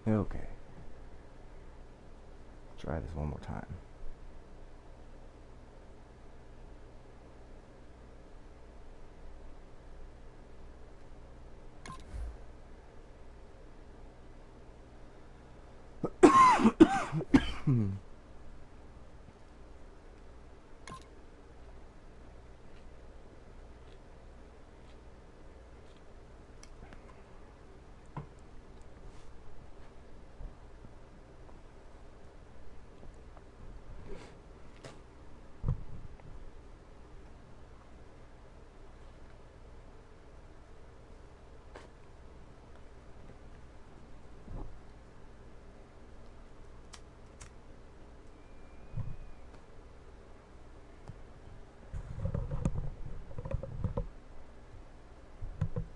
Okay. Try this one more time.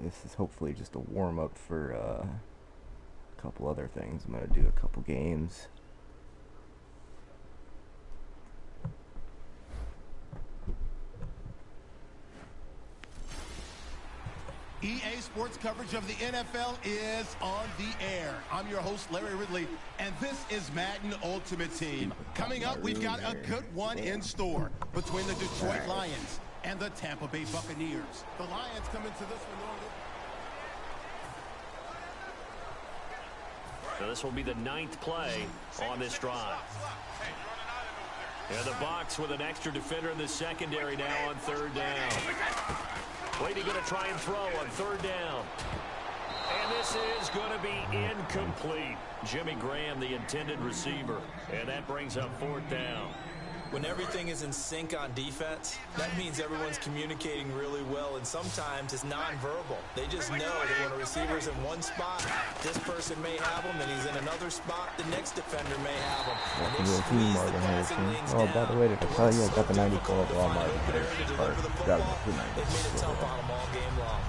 This is hopefully just a warm-up for a couple other things. I'm going to do a couple games. EA Sports coverage of the NFL is on the air. I'm your host, Larry Ridley, and this is Madden Ultimate Team. Coming up, we've got a good one in store between the Detroit Lions and the Tampa Bay Buccaneers. The Lions come into this one. So this will be the 9th play on this drive. And the Bucs with an extra defender in the secondary now on 3rd down. Brady going to try and throw on 3rd down. And this is going to be incomplete. Jimmy Graham, the intended receiver. And that brings up 4th down. When everything is in sync on defense, that means everyone's communicating really well, and sometimes it's nonverbal. They just know that when a receiver's in one spot, this person may have him, and he's in another spot, the next defender may have him. And they squeeze the passing lanes down. Oh, by the way, did I tell you I got the 94 Walmart? They made it tough on them all game long.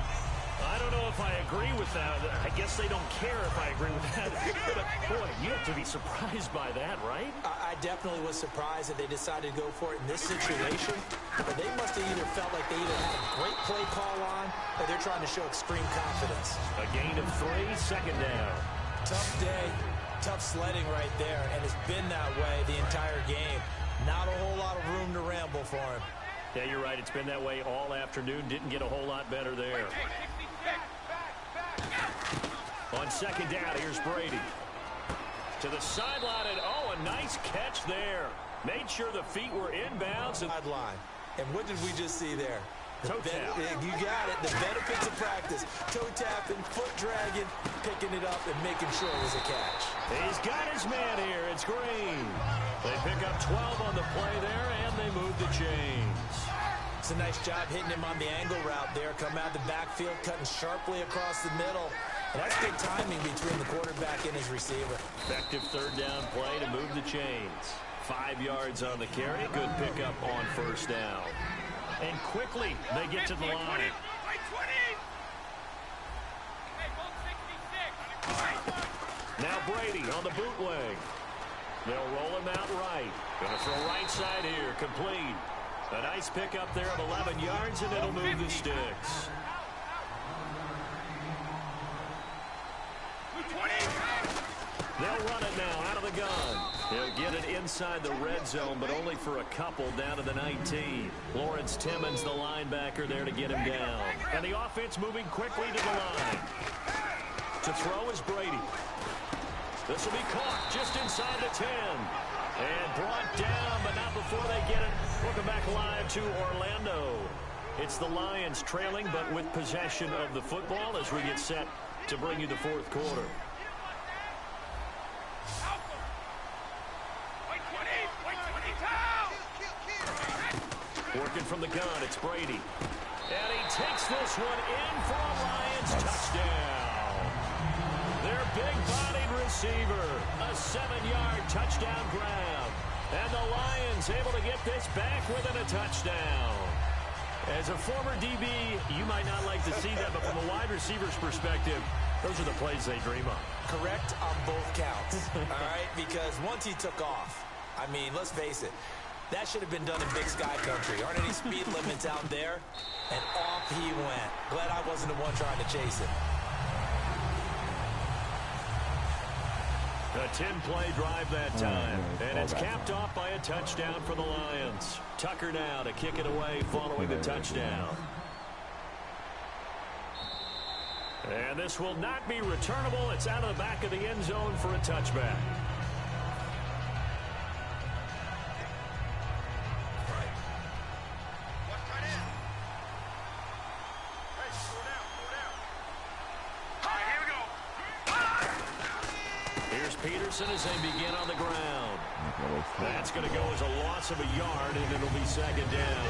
I don't know if I agree with that. I guess they don't care if I agree with that. But, boy, you have to be surprised by that, right? I definitely was surprised that they decided to go for it in this situation. But they must have either felt like they either had a great play call on or they're trying to show extreme confidence. A gain of 3, 2nd down. Tough day, tough sledding right there, and it's been that way the entire game. Not a whole lot of room to ramble for him. Yeah, you're right. It's been that way all afternoon. Didn't get a whole lot better there. On 2nd down, here's Brady. To the sideline, and oh, a nice catch there. Made sure the feet were inbounds. Sideline. And what did we just see there? Toe tap. You got it. The benefits of practice. Toe tapping, foot dragging, picking it up, and making sure it was a catch. He's got his man here. It's Green. They pick up 12 on the play there, and they move the chains. It's a nice job hitting him on the angle route there. Come out the backfield, cutting sharply across the middle. And that's good timing between the quarterback and his receiver. Effective 3rd down play to move the chains. 5 yards on the carry. Good pickup on 1st down. And quickly, they get to the line. Now Brady on the bootleg. They'll roll him out right. Going to throw right side here. Complete. A nice pickup there of 11 yards, and it'll move the sticks. They'll run it now out of the gun. He'll get it inside the red zone, but only for a couple down to the 19. Lawrence Timmons, the linebacker, there to get him down. And the offense moving quickly to the line. To throw is Brady. This will be caught just inside the 10. And brought down, but not before they get it. Welcome back live to Orlando. It's the Lions trailing, but with possession of the football as we get set to bring you the 4th quarter. Working from the gun, it's Brady. And he takes this one in for a Lions touchdown. Their big-bodied receiver, a 7-yard touchdown grab. And the Lions able to get this back within a touchdown. As a former DB, you might not like to see that, but from a wide receiver's perspective, those are the plays they dream of. Correct on both counts, all right? Because once he took off, I mean, let's face it, that should have been done in Big Sky Country. Aren't any speed limits out there? And off he went. Glad I wasn't the one trying to chase it. A 10-play drive that time, and it's capped off by a touchdown for the Lions. Tucker now to kick it away following the touchdown. And this will not be returnable. It's out of the back of the end zone for a touchback. As they begin on the ground. That's going to go as a loss of a yard, and it'll be second down.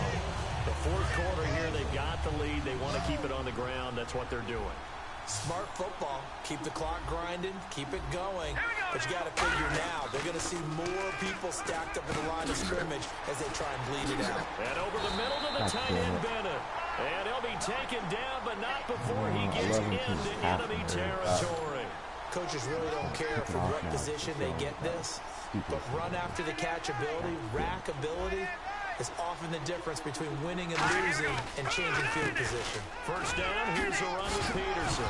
The fourth quarter here, they've got the lead. They want to keep it on the ground. That's what they're doing. Smart football. Keep the clock grinding. Keep it going. But you got to figure now, they're going to see more people stacked up in the line of scrimmage as they try and bleed it out. And over the middle to the tight end, Bennett. And he'll be taken down, but not before he gets into enemy territory. Coaches really don't care from what position they get this, but run after the catch ability, rack ability is often the difference between winning and losing and changing field position. First down, here's a run with Peterson.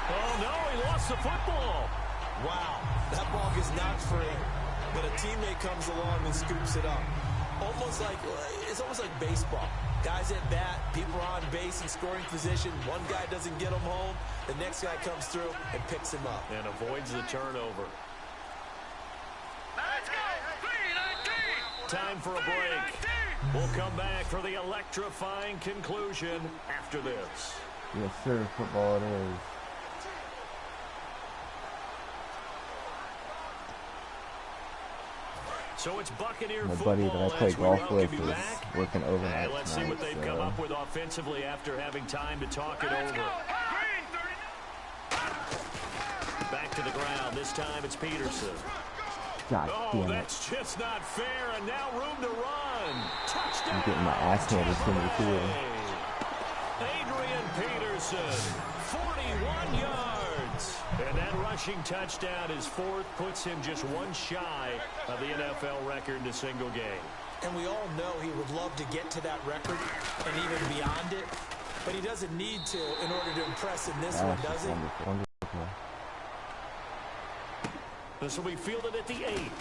Oh no, he lost the football. Wow, that ball gets knocked free, but a teammate comes along and scoops it up. It's almost like baseball. Guys at bat, people are on base in scoring position. One guy doesn't get him home. The next guy comes through and picks him up. And avoids the turnover. Let's go. Time for a break. We'll come back for the electrifying conclusion after this. Yes, sir. Football it is. So it's Buccaneer My football buddy that I play golf with is back. working overnight And let's see what they've come up with offensively after having time to talk it over. Back to the ground. This time it's Peterson. God damn it. That's just not fair. And now room to run. Touchdown. I'm getting my ass handed to me too. Adrian Peterson, 41 yards. And that rushing touchdown, his fourth, puts him just one shy of the NFL record in a single game. And we all know he would love to get to that record and even beyond it, but he doesn't need to in order to impress in this one, does he? Wonderful. This will be fielded at the 8.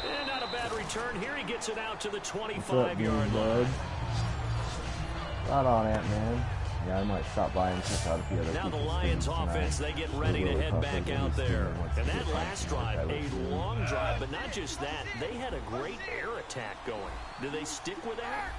And not a bad return here. He gets it out to the 25-yard line. Right on it, man. Yeah, I might stop by and check out a few other Now the Lions offense, they get ready to head back out there. And that last drive, a long drive, but not just that. They had a great air attack going. Do they stick with that?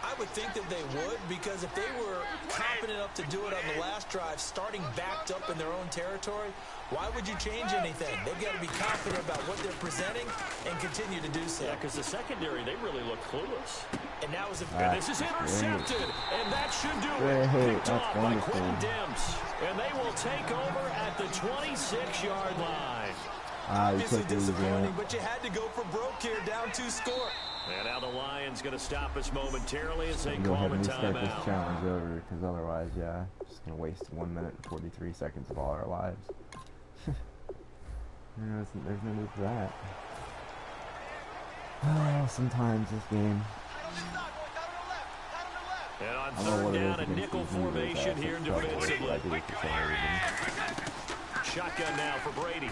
I would think that they would, because if they were confident enough to do it on the last drive, starting backed up in their own territory, why would you change anything? They've got to be confident about what they're presenting and continue to do so. Yeah, because the secondary, they really look clueless. And that was and this is intercepted, and that should do it. Picked off by Quentin Demps, and they will take over at the 26-yard line. Obviously disappointing, but you had to go for broke here, down 2 score. And now the Lions going to stop us momentarily as they call a timeout. Start this challenge over, because otherwise, yeah, just going to waste 1 minute and 43 seconds of all our lives. There's no need for that. Oh, sometimes this game. And on third down, a nickel formation here defensively. Shotgun now for Brady.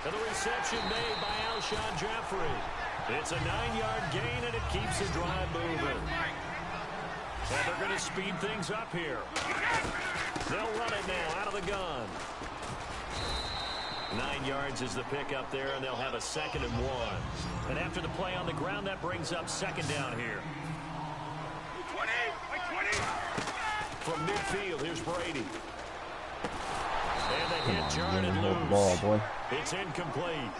And the reception made by Alshon Jeffrey. It's a 9-yard gain, and it keeps the drive moving. And they're going to speed things up here. They'll run it now out of the gun. 9 yards is the pickup there, and they'll have a 2nd and 1. And after the play on the ground, that brings up 2nd down here. 20. From midfield, here's Brady. And they hit Jarred and loose. Ball, boy. It's incomplete.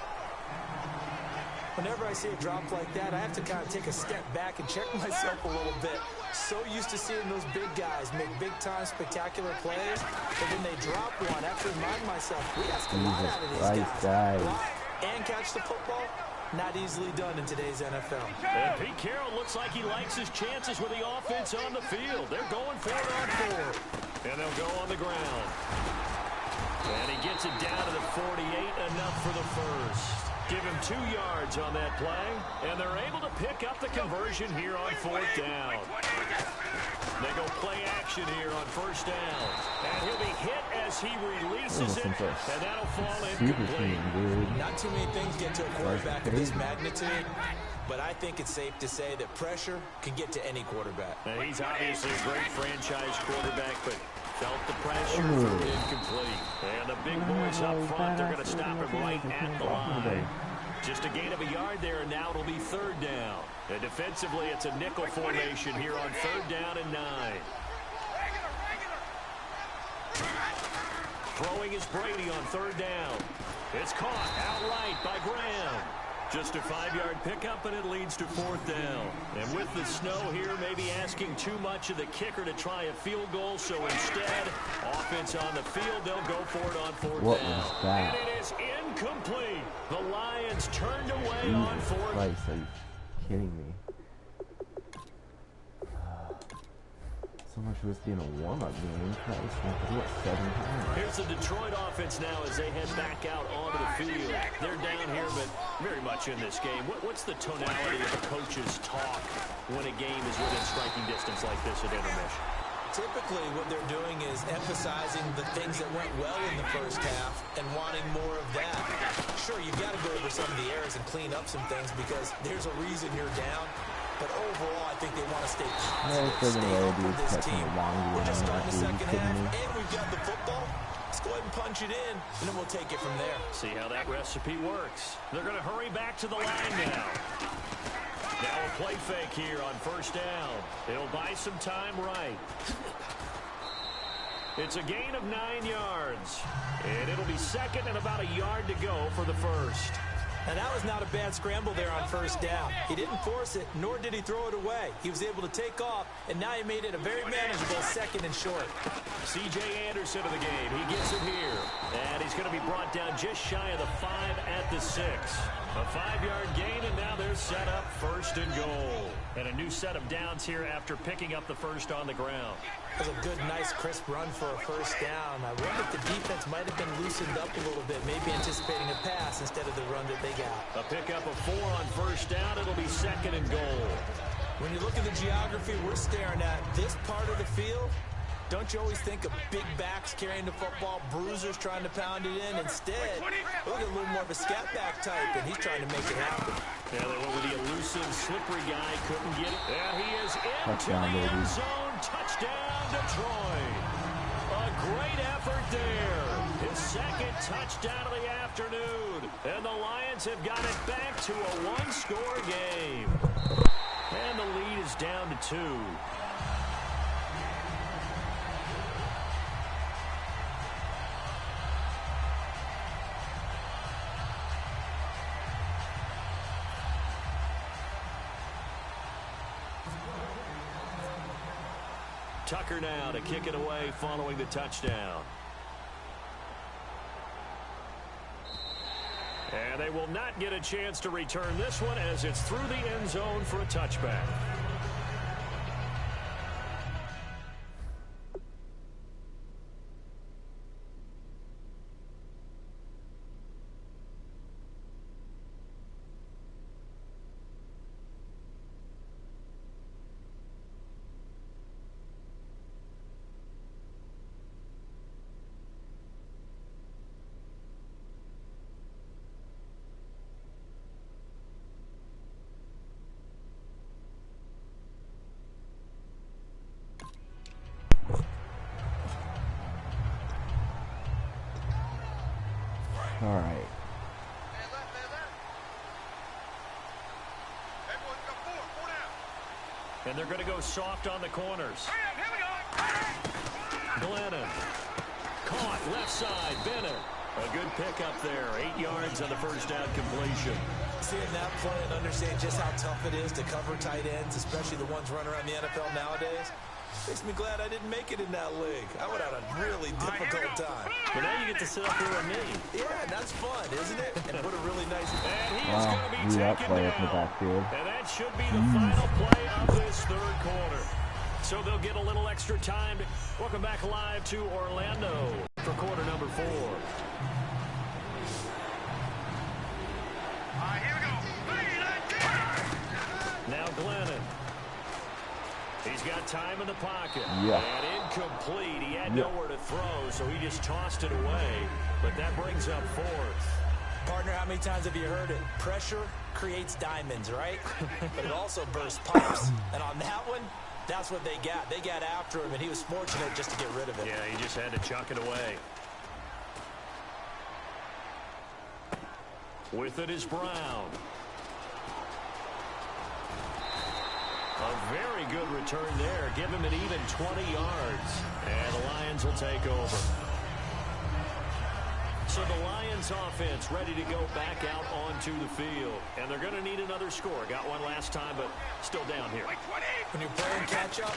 Whenever I see a drop like that, I have to kind of take a step back and check myself a little bit. So used to seeing those big guys make big-time spectacular plays, but when they drop one, I have to remind myself, we ask a lot out of these guys. Block and catch the football, not easily done in today's NFL. And Pete Carroll looks like he likes his chances with the offense on the field. They're going for it on 4. And they'll go on the ground. And he gets it down to the 48, enough for the first. Give him 2 yards on that play, and they're able to pick up the conversion here on 4th down. They go play action here on first down. And he'll be hit as he releases it, and that'll fall incomplete. Not too many things get to a quarterback of this magnitude, but I think it's safe to say that pressure can get to any quarterback. And he's obviously a great franchise quarterback, but felt the pressure for incomplete. And the big boys up front, they're going to stop him right at the line. Just a gain of a yard there, and now it'll be third down. And defensively, it's a nickel formation here on third down and 9. Throwing is Brady on third down. It's caught outright by Graham. Just a 5-yard pickup, and it leads to fourth down. And with the snow here, maybe asking too much of the kicker to try a field goal. So instead, offense on the field, they'll go for it on fourth down. What was that? And it is incomplete. The Lions turned away on fourth. Christ, are you kidding me? So much for this being a warm-up game. Christ, I have to do it 7 times. Here's the Detroit offense now as they head back out onto the field. They're down here, but very much in this game. What's the tonality of a coach's talk when a game is within striking distance like this at intermission? Typically, what they're doing is emphasizing the things that went well in the first half and wanting more of that. Sure, you've got to go over some of the errors and clean up some things because there's a reason you're down. But overall, I think they want to stay positive, stay up with this team. We're just starting the second half, and we've got the football. Let's go ahead and punch it in, and then we'll take it from there. See how that recipe works. They're going to hurry back to the line now. Now a play fake here on first down. It'll buy some time right. It's a gain of 9 yards. And it'll be second and about a yard to go for the first. And that was not a bad scramble there on first down. He didn't force it, nor did he throw it away. He was able to take off, and now he made it a very manageable second and short. C.J. Anderson of the game. He gets it here. And he's going to be brought down just shy of the 5 at the 6. A 5-yard gain, and now they're set up first and goal. And a new set of downs here after picking up the first on the ground. That was a good, nice, crisp run for a first down. I wonder if the defense might have been loosened up a little bit, maybe anticipating a pass instead of the run that they got. A pickup of 4 on first down. It'll be second and goal. When you look at the geography we're staring at, this part of the field, don't you always think of big backs carrying the football, bruisers trying to pound it in? Instead, look at a little more of a scat back type, and he's trying to make it happen. Yeah, they went with the elusive, slippery guy. Couldn't get it. Yeah, he is into the end zone. Touchdown, Detroit. A great effort there. His second touchdown of the afternoon. And the Lions have got it back to a 1-score game. And the lead is down to 2. Tucker now to kick it away following the touchdown. And they will not get a chance to return this one as it's through the end zone for a touchback. All right. And they're going to go soft on the corners. Glennon. Caught left side. Bennett. A good pickup there. 8 yards on the first down completion. Seeing that play and understanding just how tough it is to cover tight ends, especially the ones running around the NFL nowadays, makes me glad I didn't make it in that league. I would have had a really difficult time. But now you get to sit up here with me. Yeah, that's fun, isn't it? And what a really nice... And he is going to be taken the backfield. down. And that should be the final play of this third quarter. So they'll get a little extra time. Welcome back live to Orlando for quarter number 4. Here we go. Now Glennon. He's got time in the pocket. Yeah. And incomplete. He had nowhere to throw, so he just tossed it away. But that brings up fourth. Partner, how many times have you heard it? Pressure creates diamonds, right? But it also bursts pipes. And on that one, that's what they got. They got after him, and he was fortunate just to get rid of it. Yeah, he just had to chuck it away. With it is Brown. A very good return there. Give him an even 20 yards. And the Lions will take over. So the Lions offense ready to go back out onto the field. And they're going to need another score. Got one last time, but still down here. When you're playing catch-up,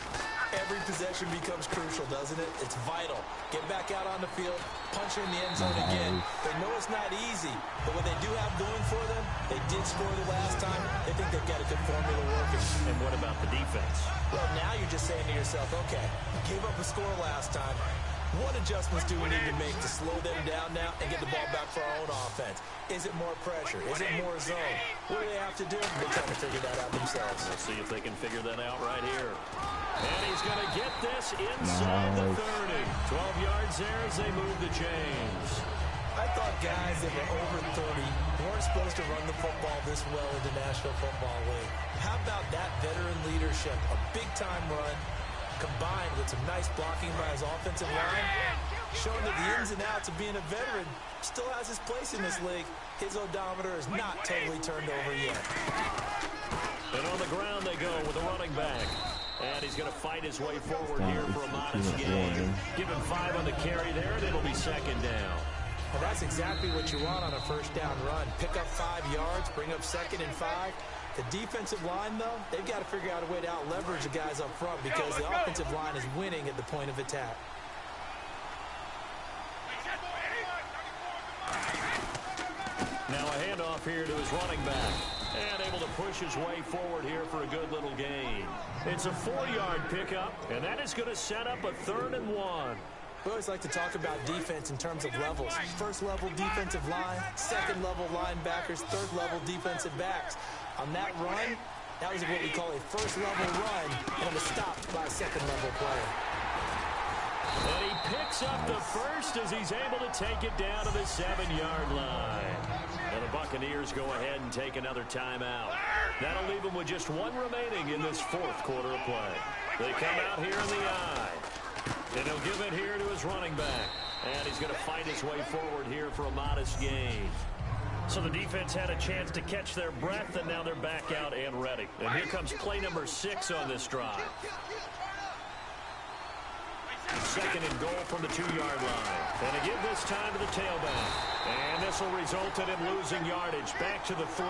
every possession becomes crucial, doesn't it? It's vital. Get back out on the field, punch in the end zone again. They know it's not easy, but what they do have going for them, they did score the last time. They think they've got a good formula working. And what about the defense? Well, now you're just saying to yourself, okay, gave up a score last time. What adjustments do we need to make to slow them down now and get the ball back for our own offense? Is it more pressure? Is it more zone? What do they have to do? They're trying to figure that out themselves. We'll see if they can figure that out right here. And he's going to get this inside the 30. 12 yards there as they move the chains. I thought guys that were over 30 weren't supposed to run the football this well in the National Football League. How about that veteran leadership? A big-time run, combined with some nice blocking by his offensive line, showing that the ins and outs of being a veteran still has his place in this league. His odometer is not totally turned over yet. And on the ground they go with the running back. And he's going to fight his way forward here for a modest gain. Give him 5 on the carry there, and it'll be second down. Well, that's exactly what you want on a first down run. Pick up 5 yards, bring up 2nd and 5. The defensive line, though, they've got to figure out a way to out-leverage the guys up front because the offensive line is winning at the point of attack. Now a handoff here to his running back. And able to push his way forward here for a good little gain. It's a 4-yard pickup, and that is going to set up a 3rd and 1. We always like to talk about defense in terms of levels. First level defensive line, second level linebackers, third level defensive backs. On that run, that was what we call a first level run, and it was stopped by a second level player. And he picks up the first as he's able to take it down to the 7-yard line. And the Buccaneers go ahead and take another timeout. That'll leave them with just 1 remaining in this 4th quarter of play. They come out here in the I. And he'll give it here to his running back. And he's going to fight his way forward here for a modest gain. So the defense had a chance to catch their breath, and now they're back out and ready. And here comes play number 6 on this drive. 2nd and goal from the 2-yard line. And again this time to the tailback. And this will result in him losing yardage. Back to the 3.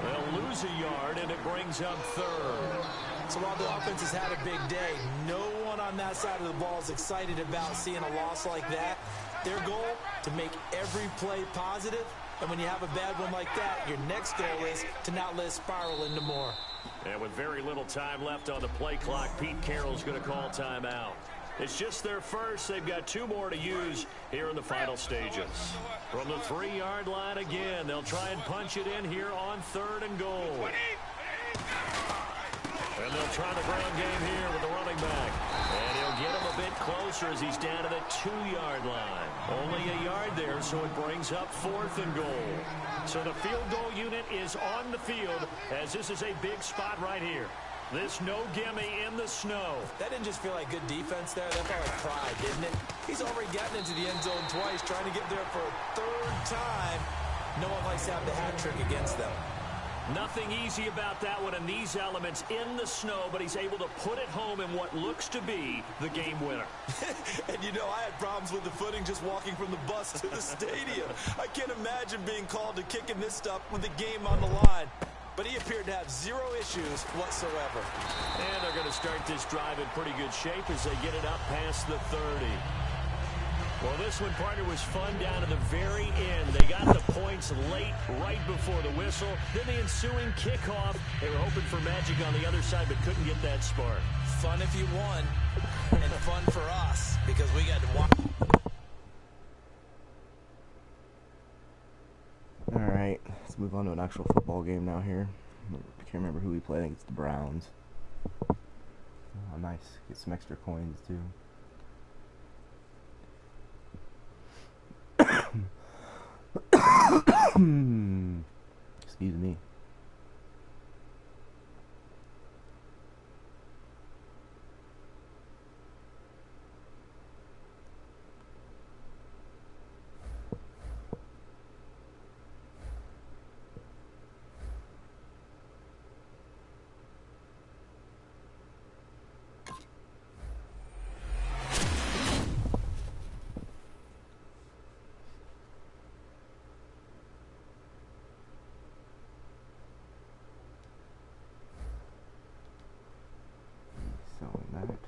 They'll lose a yard, and it brings up 3rd. So while the offense has had a big day, no one on that side of the ball is excited about seeing a loss like that. Their goal, to make every play positive. And when you have a bad one like that, your next goal is to not let it spiral into more. And with very little time left on the play clock, Pete Carroll's going to call timeout. It's just their first. They've got 2 more to use here in the final stages. From the 3-yard line again, they'll try and punch it in here on 3rd and goal. And they'll try the ground game here with the running back. And he'll get him a bit closer as he's down to the 2-yard line. Only a yard there, so it brings up 4th and goal. So the field goal unit is on the field as this is a big spot right here. This no gimme in the snow. That didn't just feel like good defense there. That felt like pride, didn't it? He's already gotten into the end zone twice, trying to get there for a 3rd time. No one likes to have the hat trick against them. Nothing easy about that one in these elements in the snow, but he's able to put it home in what looks to be the game winner. And you know, I had problems with the footing just walking from the bus to the stadium. I can't imagine being called to kicking this stuff with the game on the line. But he appeared to have 0 issues whatsoever. And they're going to start this drive in pretty good shape as they get it up past the 30. Well, this one, partner, was fun down to the very end. They got the points late, right before the whistle. Then the ensuing kickoff. They were hoping for magic on the other side, but couldn't get that spark. Fun if you won, and fun for us, because we got to watch. All right, let's move on to an actual football game now here. I can't remember who we play. I think it's the Browns. nice. Get some extra coins too. Excuse me. Selling that.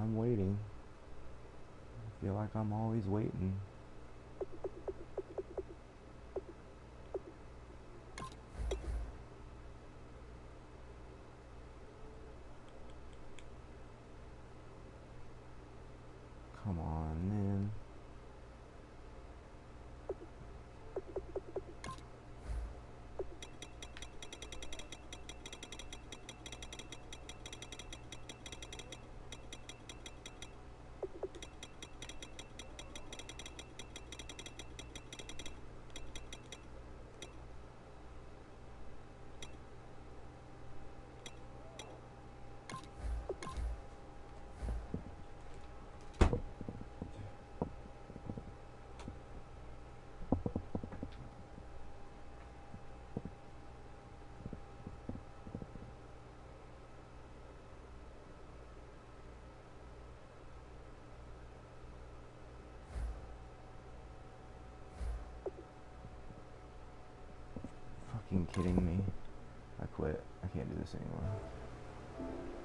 I'm waiting. I feel like I'm always waiting. Come on, man. Fucking kidding me. I quit. I can't do this anymore.